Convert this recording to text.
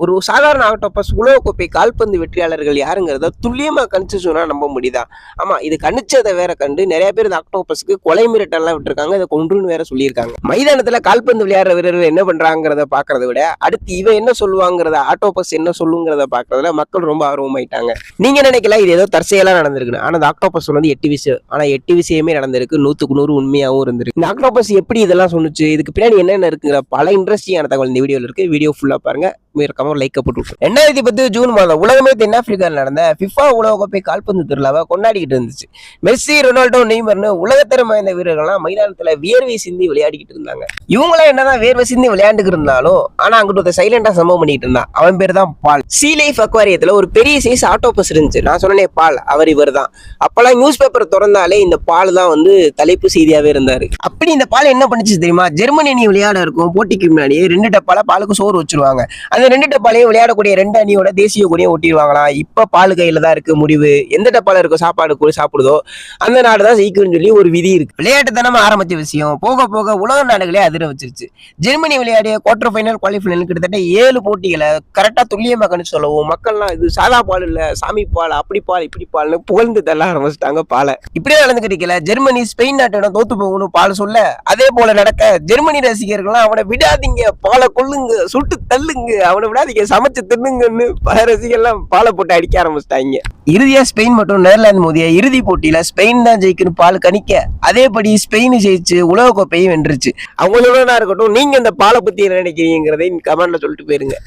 ஒரு சாதாரண ஆக்டோபஸ் உலகக்கோப்பை கால்பந்து வெற்றியாளர்கள் யாருங்கிறத துல்லியமா கணிச்சு சொன்னா நம்ப முடியுதா? ஆமா, இது கணிச்சதை வேற கண்டு நிறைய பேர் இந்த ஆக்டோபஸ்க்கு கொலை மிரட்டல்லாம் விட்டுருக்காங்க. இதை கொன்றுன்னு வேற சொல்லியிருக்காங்க. மைதானத்துல கால்பந்து விளையாடுற வீரர்கள் என்ன பண்றாங்கிறத பாக்குறத விட அடுத்து இவ என்ன சொல்லுவாங்கிறத, ஆக்டோபஸ் என்ன சொல்லுங்கிறத பாக்குறதுல மக்கள் ரொம்ப ஆர்வமாயிட்டாங்க. நீங்க நினைக்கல இது ஏதோ தற்செயலா நடந்திருக்குன்னு. ஆனா இந்த ஆக்டோபஸ் வந்து 8 விஷயம். ஆனா 8 விஷயமே நடந்திருக்கு. 100க்கு 100 உண்மையாவும் இருந்திருக்கு. இந்த ஆக்டோபஸ் எப்படி இதெல்லாம் சொன்னுச்சு, இதுக்கு பின்னாடி என்னென்ன இருக்குங்கிற பல இன்ட்ரெஸ்டிங்கான தகவல் இந்த வீடியோல இருக்கு. வீடியோ ஃபுல்லா பாருங்க. லைக் போட்டு 2010 ஜூன் மாதம் உலகமே தென்னாப்பிரிக்காவில் நடந்த ஃபிஃபா உலகக்கோப்பை கால்பந்து திருவிழாவை கொண்டாடிக்கிட்டு இருந்துச்சு. மெஸ்ஸி, ரொனால்டோ, நெய்மர்னு உலகத்தரம் வாய்ந்த வீரர்கள்லாம் மைதானத்துல வியர்வை சிந்தி விளையாடிக்கிட்டு இருந்தாங்க. இவங்களாம் என்னதான் வேர்வை சிந்தி விளையாண்டுக்கு இருந்தாலும் ஆனா அங்கிட்ட சைலண்டா சம்பவம் பண்ணிட்டு இருந்தான். அவன் பேர் தான் பால். சீ லைஃப் அக்வாரியத்துல ஒரு பெரிய சைஸ் ஆக்டோபஸ் இருந்துச்சு. நான் சொன்னே பால், அவர் இவர் தான். அப்பெல்லாம் நியூஸ் பேப்பர் திறந்தாலே இந்த பால் தான் வந்து தலைப்பு செய்தியாவே இருந்தாரு. அப்படி இந்த பால் என்ன பண்ணுச்சு தெரியுமா? ஜெர்மனி அணி விளையாட இருக்கும் போட்டிக்கு முன்னாடி 2 டப்பால பாலுக்கு சோறு வச்சிருவாங்க. அந்த 2 டப்பாலையும் விளையாடக்கூடிய 2 அணியோட தேசிய கொடியை ஒட்டிடுவாங்களாம். இப்ப பால் கையில தான் இருக்கு முடிவு. எந்த டப்பால இருக்க சாப்பாடு கூட சாப்பிடுதோ அந்த நாடு தான் ஜெயிக்கும்னு சொல்லி ஒரு விதி இருக்கு. விளையாட்டு தானமா ஆரம்பிச்ச விஷயம் போக போக உலக நாடுகளே அதிர வச்சிருச்சு. ஜெர்மனி விளையாடிய குவார்டர் ஃபைனல், குவாலிஃபைனல் கிட்டத்தட்ட 7 போட்டிகளை கரெக்டா துல்லியமா கணிச்சு சொல்லவும் மக்கள்லாம் இது சாதா பால் இல்ல, சாமி பால், அப்படி பால் இப்படி பால்னு புகழ்ந்து தள்ள ஆரம்பிச்சிட்டாங்க பாலை. இப்படியே நடந்துக்கிட்டு ஜெர்மனி ஸ்பெயின் நாட்டிடம் தோத்து போகணும் பால் சொல்ல, அதே போல நடக்க ஜெர்மனி ரசிகர்கள்லாம் அவனை விடாதீங்க, பாலை கொள்ளுங்க, சுட்டு தள்ளுங்க, அவனை விடாதீங்க, சமைச்சு தின்னுங்கன்னு பல ரசிகர்லாம் பாலை போட்டு அடிக்க ஆரம்பிச்சிட்டாங்க. இறுதியா ஸ்பெயின் மற்றும் நெதர்லாந்து மோதிய இறுதி போட்டியில ஸ்பெயின் தான் ஜெயிக்கணும் பால் கணிக்க, அதேபடி ஸ்பெயின் ஜெயிச்சு உலக கோப்பையும் வென்றுச்சு. அவங்களோட இருக்கட்டும், நீங்க இந்த பாலை பத்தி என்ன நினைக்கிறீங்கிறதை கமெண்ட்ல சொல்லிட்டு போயிருங்க.